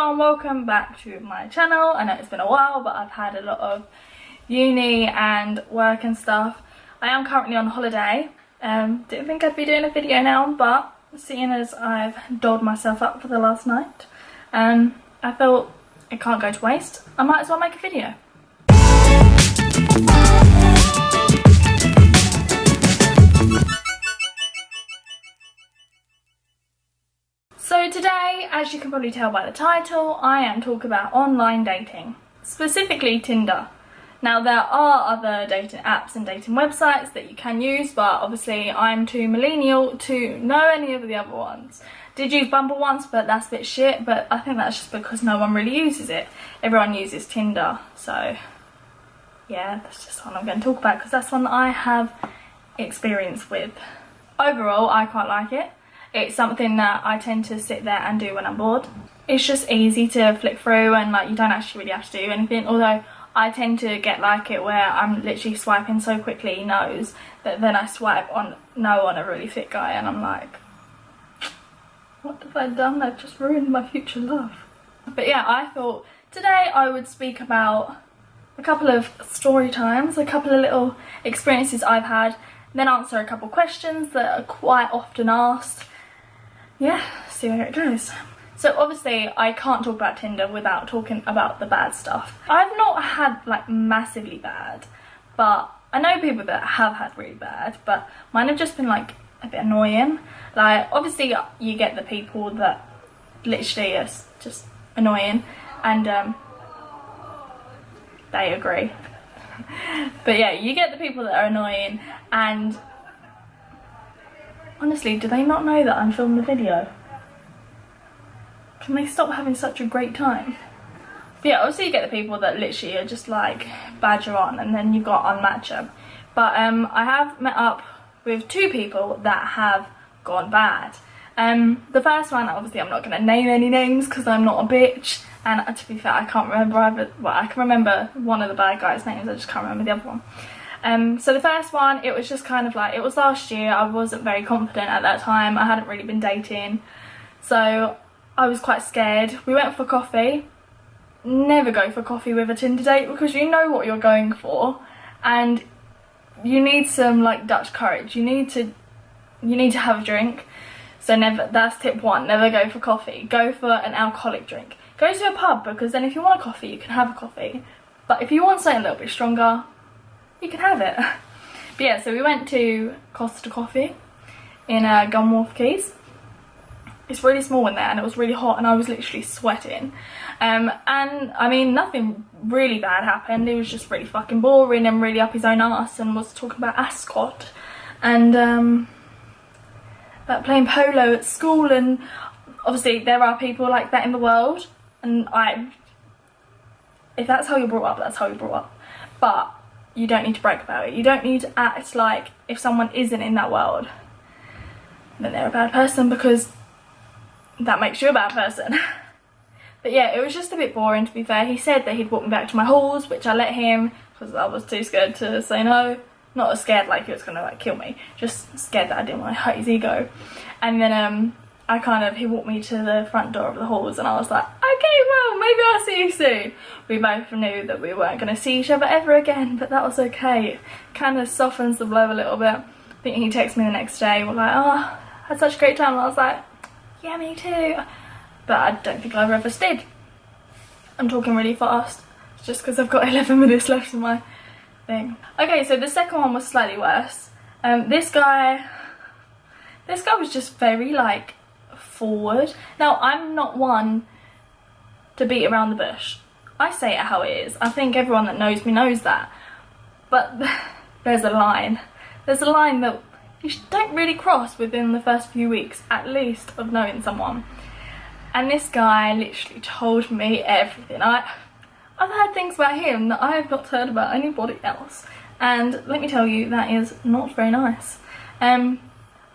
everyone, welcome back to my channel. I know it's been a while, but I've had a lot of uni and work and stuff. I am currently on holiday. Didn't think I'd be doing a video now, but seeing as I've dolled myself up for the last night, I thought it can't go to waste. I might as well make a video. So today, as you can probably tell by the title, I am talking about online dating, specifically Tinder. Now there are other dating apps and dating websites that you can use, but obviously I'm too millennial to know any of the other ones. Did use Bumble once, but that's a bit shit, but I think that's just because no one really uses it. Everyone uses Tinder, so yeah, that's just one I'm going to talk about because that's one that I have experience with. Overall, I quite like it. It's something that I tend to sit there and do when I'm bored. It's just easy to flick through and like you don't actually really have to do anything, although I tend to get like it where I'm literally swiping so quickly no's that then I swipe on no on a really fit guy and I'm like, what have I done? I've just ruined my future love. But yeah, I thought today I would speak about a couple of story times, a couple of little experiences I've had, then answer a couple questions that are quite often asked. Yeah, see where it goes. So obviously I can't talk about Tinder without talking about the bad stuff. I've not had like massively bad, but I know people that have had really bad, but mine have just been like a bit annoying. Like obviously you get the people that literally are just annoying and they agree. But yeah, you get the people that are annoying and honestly, do they not know that I'm filming the video? Can they stop having such a great time? But yeah, obviously you get the people that literally are just like badger on and then you've got unmatch them. But I have met up with two people that have gone bad. The first one, obviously I'm not going to name any names because I'm not a bitch. And to be fair, I can't remember either. Well, I can remember one of the bad guys' names, I just can't remember the other one. So the first one, it was just kind of like, it was last year, I wasn't very confident at that time, I hadn't really been dating, so I was quite scared. We went for coffee. Never go for coffee with a Tinder date because you know what you're going for and you need some like Dutch courage, you need to have a drink. So never, that's tip one, never go for coffee, go for an alcoholic drink. Go to a pub because then if you want a coffee you can have a coffee, but if you want something a little bit stronger, you can have it. But yeah, so we went to Costa Coffee in Gunwharf Keys. It's really small in there and it was really hot and I was literally sweating. And I mean, nothing really bad happened. He was just really fucking boring and really up his own arse and was talking about ascot and about playing polo at school, and obviously there are people like that in the world and if that's how you're brought up, that's how you're brought up. But you don't need to brag about it. You don't need to act like if someone isn't in that world then they're a bad person, because that makes you a bad person. But yeah, it was just a bit boring to be fair. He said that he'd walk me back to my halls, which I let him because I was too scared to say no. Not as scared like he was gonna like kill me, just scared that I didn't want to hurt his ego. And then he walked me to the front door of the halls and I was like, okay, well, maybe I'll see you soon. We both knew that we weren't going to see each other ever again, but that was okay. It kind of softens the blow a little bit. I think he texted me the next day, we're like, oh, had such a great time. And I was like, yeah, me too. But I don't think I ever did. I'm talking really fast. It's just because I've got 11 minutes left of my thing. Okay, so the second one was slightly worse. This guy was just very like forward. Now I'm not one to beat around the bush. I say it how it is. I think everyone that knows me knows that. But there's a line. There's a line that you don't really cross within the first few weeks, at least, of knowing someone. And this guy literally told me everything. I've heard things about him that I have not heard about anybody else. And let me tell you, that is not very nice. I'm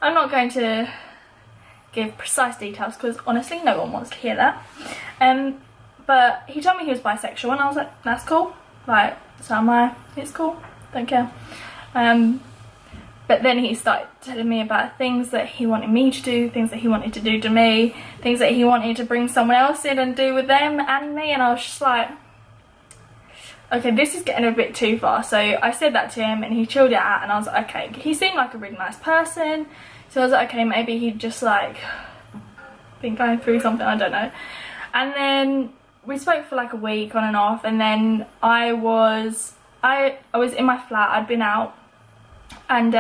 not going to give precise details because honestly no one wants to hear that. But he told me he was bisexual and I was like, that's cool. Like, so am I. It's cool. Don't care. But then he started telling me about things that he wanted me to do, things that he wanted to do to me, things that he wanted to bring someone else in and do with them and me, and I was just like, okay, this is getting a bit too far. So I said that to him and he chilled it out, and I was like, okay, he seemed like a really nice person, so I was like, okay, maybe he'd just like been going through something, I don't know. And then we spoke for like a week on and off, and then I was in my flat, I'd been out, and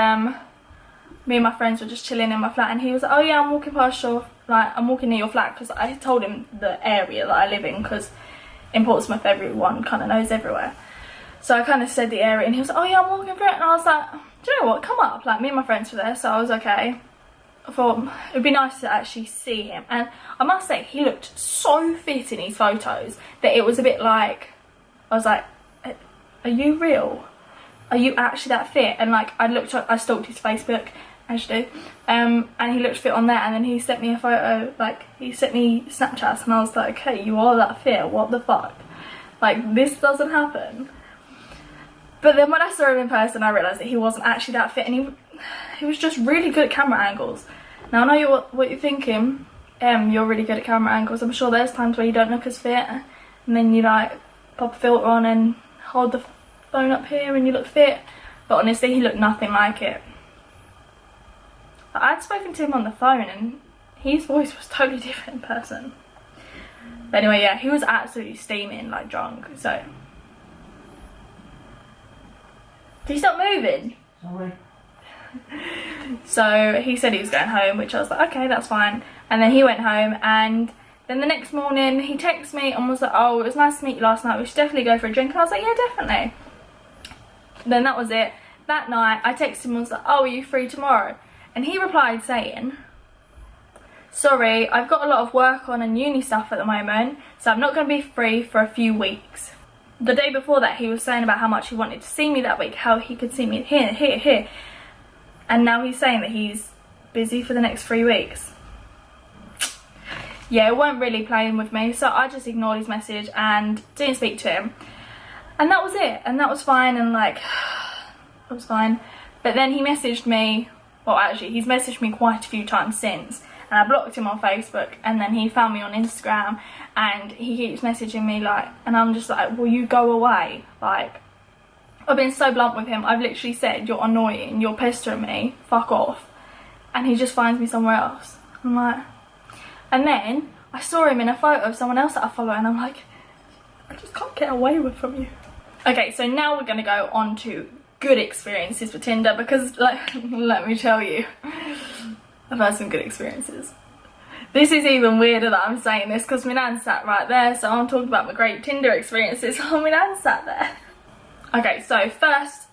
me and my friends were just chilling in my flat, and he was like, oh yeah, I'm walking past your, like, I'm walking near your flat, because I told him the area that I live in, because in Portsmouth everyone kind of knows everywhere. So I kind of said the area, and he was like, oh yeah, I'm walking through it, and I was like, do you know what, come up. Like, me and my friends were there, so I was okay. I thought it would be nice to actually see him, and I must say he looked so fit in his photos that it was a bit like, I was like, are you real? Are you actually that fit? And like, I stalked his Facebook, as you do, and he looked fit on there, and then he sent me a photo, like he sent me Snapchats, and I was like, okay, you are that fit, what the fuck? Like, this doesn't happen. But then when I saw him in person, I realised that he wasn't actually that fit, and he was just really good at camera angles. Now I know what you're thinking, you're really good at camera angles. I'm sure there's times where you don't look as fit, and then you like pop a filter on and hold the phone up here and you look fit. But honestly, he looked nothing like it. I'd spoken to him on the phone and his voice was totally different in person. But anyway, yeah, he was absolutely steaming, like drunk, so. Did he stop moving? Sorry. So he said he was going home, which I was like, okay, that's fine. And then he went home, and then the next morning he texted me and was like, oh, it was nice to meet you last night, we should definitely go for a drink. And I was like, yeah, definitely. Then that was it. That night I texted him and was like, oh, are you free tomorrow? And he replied saying, sorry, I've got a lot of work on and uni stuff at the moment, so I'm not going to be free for a few weeks. The day before that he was saying about how much he wanted to see me that week, how he could see me here. And now he's saying that he's busy for the next 3 weeks. Yeah, it weren't really playing with me, so I just ignored his message and didn't speak to him. And that was it, and that was fine, and like, it was fine. But then he messaged me, well actually, he's messaged me quite a few times since, and I blocked him on Facebook, and then he found me on Instagram, and he keeps messaging me like, and I'm just like, will you go away? Like, I've been so blunt with him. I've literally said, you're annoying, you're pestering me, fuck off. And he just finds me somewhere else. I'm like, and then I saw him in a photo of someone else that I follow, and I'm like, I just can't get away from you. Okay, so now we're gonna go on to good experiences with Tinder, because like, let me tell you, I've had some good experiences. This is even weirder that I'm saying this because my nan sat right there, so I'm talking about my great Tinder experiences while my nan sat there. Okay, so first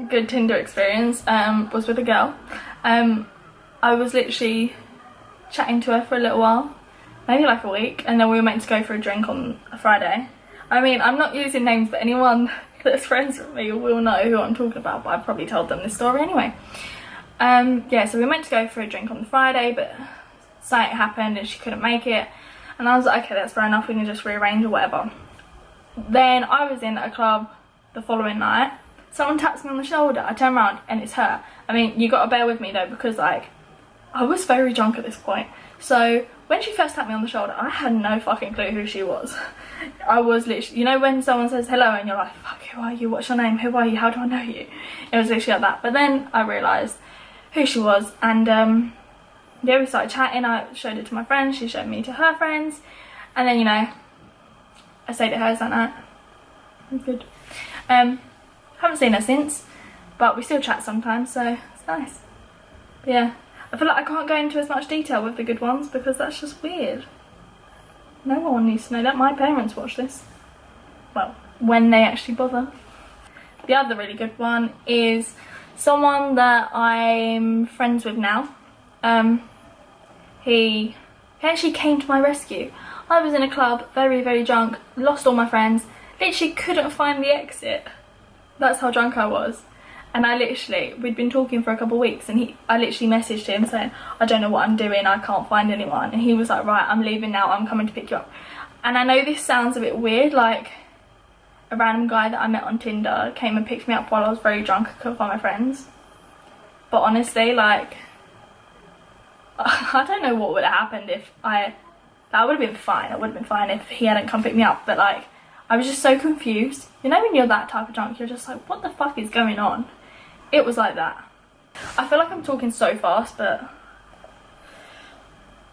good Tinder experience was with a girl. I was literally chatting to her for a little while, maybe like a week, and then we were meant to go for a drink on a Friday. I mean, I'm not using names, but anyone that's friends with me will know who I'm talking about, but I've probably told them this story anyway. Yeah, so we were meant to go for a drink on the Friday, but something happened and she couldn't make it, and I was like, okay, that's fair enough, we can just rearrange or whatever. Then I was in a club the following night, someone taps me on the shoulder, I turn around and it's her. I mean, you gotta bear with me though, because like, I was very drunk at this point. So when she first tapped me on the shoulder, I had no fucking clue who she was. I was literally, you know when someone says hello and you're like, fuck, who are you, what's your name, who are you, how do I know you? It was literally like that. But then I realised who she was, and yeah, we started chatting. I showed it to my friends, she showed me to her friends, and then, you know, I stayed at hers that night. It was good. Haven't seen her since, but we still chat sometimes, so it's nice. But yeah, I feel like I can't go into as much detail with the good ones because that's just weird. No one needs to know that. My parents watch this. Well, when they actually bother. The other really good one is someone that I'm friends with now. He actually came to my rescue. I was in a club, very, very drunk, lost all my friends, literally couldn't find the exit. That's how drunk I was. And we'd been talking for a couple of weeks, and I literally messaged him saying, I don't know what I'm doing, I can't find anyone. And he was like, right, I'm leaving now, I'm coming to pick you up. And I know this sounds a bit weird, like a random guy that I met on Tinder came and picked me up while I was very drunk, I couldn't find my friends. But honestly, like, I don't know what would have happened if I would have been fine. I would have been fine if he hadn't come pick me up. But like, I was just so confused. You know when you're that type of drunk, you're just like, what the fuck is going on? It was like that. I feel like I'm talking so fast, but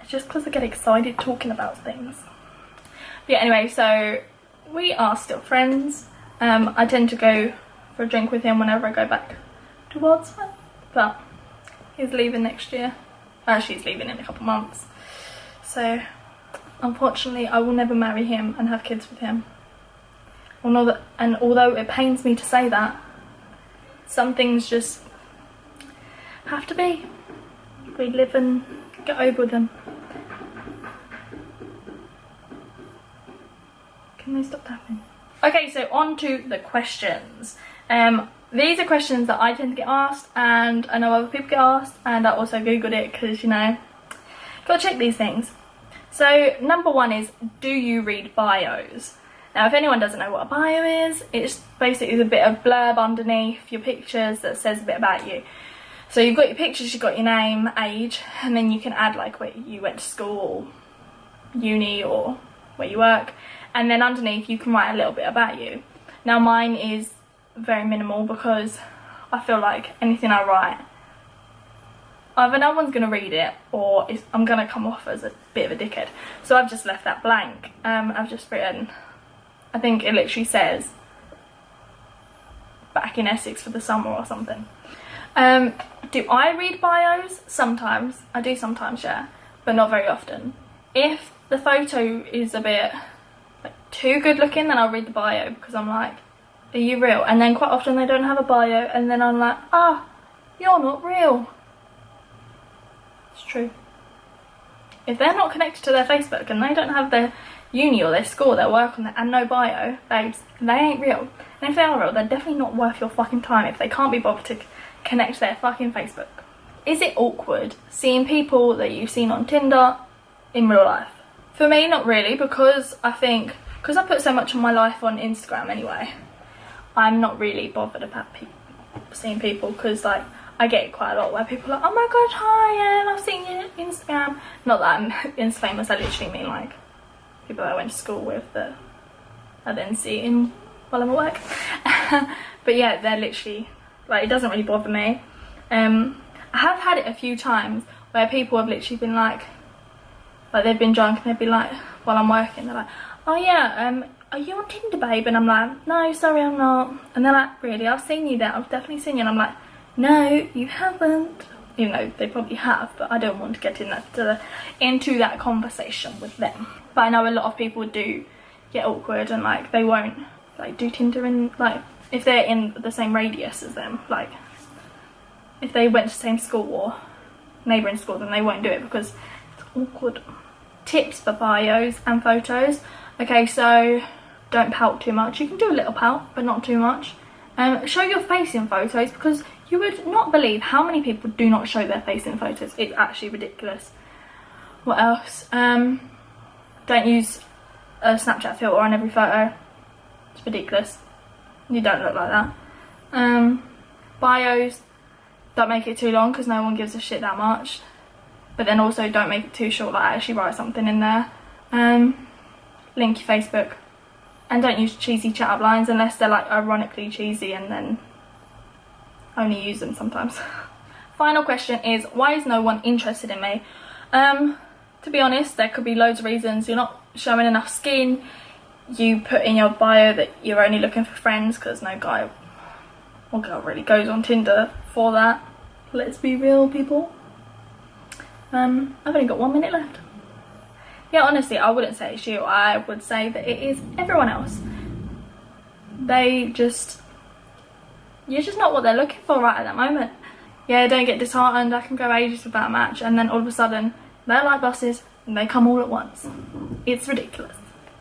it's just because I get excited talking about things. But yeah, anyway, so we are still friends. I tend to go for a drink with him whenever I go back to Portsmouth, but he's leaving next year. Actually, he's leaving in a couple months. So, unfortunately, I will never marry him and have kids with him. And although it pains me to say that, some things just have to be. We live and get over them. Can they stop tapping? Okay, so on to the questions. These are questions that I tend to get asked, and I know other people get asked, and I also googled it because, you know, gotta check these things. So number 1 is, do you read bios? Now if anyone doesn't know what a bio is, it's basically a bit of blurb underneath your pictures that says a bit about you. So you've got your pictures, you've got your name, age, and then you can add like where you went to school, or uni, or where you work. And then underneath you can write a little bit about you. Now mine is very minimal because I feel like anything I write, either no one's going to read it or I'm going to come off as a bit of a dickhead. So I've just left that blank. I've just written, I think it literally says, back in Essex for the summer or something. Do I read bios? Sometimes. I do sometimes, yeah, but not very often. If the photo is a bit like too good looking, then I'll read the bio because I'm like, are you real? And then quite often they don't have a bio, and then I'm like, ah, you're not real. It's true. If they're not connected to their Facebook and they don't have their uni or their school, their work on there, and no bio, babes, they ain't real. And if they are real, they're definitely not worth your fucking time if they can't be bothered to connect to their fucking Facebook. Is it awkward seeing people that you've seen on Tinder in real life? For me, not really, because I think, because I put so much of my life on Instagram anyway, I'm not really bothered about seeing people, because like I get it quite a lot where people are like, oh my god, hi, I've seen you on Instagram. Not that I'm Insta famous, I literally mean like people that I went to school with that I then see while I'm at work. But yeah, they're literally, like, it doesn't really bother me. I have had it a few times where people have literally been like they've been drunk and they'd be like, while I'm working, they're like, oh yeah, are you on Tinder, babe? And I'm like, no, sorry, I'm not. And they're like, really? I've seen you there. I've definitely seen you. And I'm like, no, you haven't. Even though they probably have, but I don't want to get into that conversation with them. But I know a lot of people do get awkward and like they won't like do Tinder in, like, if they're in the same radius as them, like if they went to the same school or neighbouring school, then they won't do it because it's awkward. Tips for bios and photos. Okay, so don't pout too much. You can do a little pout, but not too much. Show your face in photos, because you would not believe how many people do not show their face in photos. It's actually ridiculous. What else? Don't use a Snapchat filter on every photo. It's ridiculous. You don't look like that. Bios, don't make it too long because no one gives a shit that much. But then also don't make it too short, like actually write something in there. Link your Facebook. And don't use cheesy chat up lines unless they're like ironically cheesy, and then only use them sometimes. Final question is, why is no one interested in me? To be honest, there could be loads of reasons. You're not showing enough skin. You put in your bio that you're only looking for friends, because no guy or girl really goes on Tinder for that. Let's be real, people. I've only got 1 minute left. Yeah, honestly, I wouldn't say it's you. I would say that it is everyone else. You're just not what they're looking for right at that moment. Yeah, don't get disheartened. I can go ages without a match, and then all of a sudden they're like buses and they come all at once. It's ridiculous.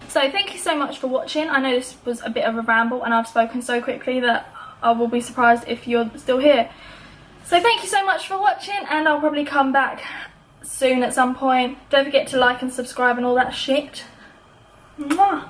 So thank you so much for watching. I know this was a bit of a ramble and I've spoken so quickly that I will be surprised if you're still here. So thank you so much for watching, and I'll probably come back soon at some point. Don't forget to like and subscribe and all that shit. Mwah.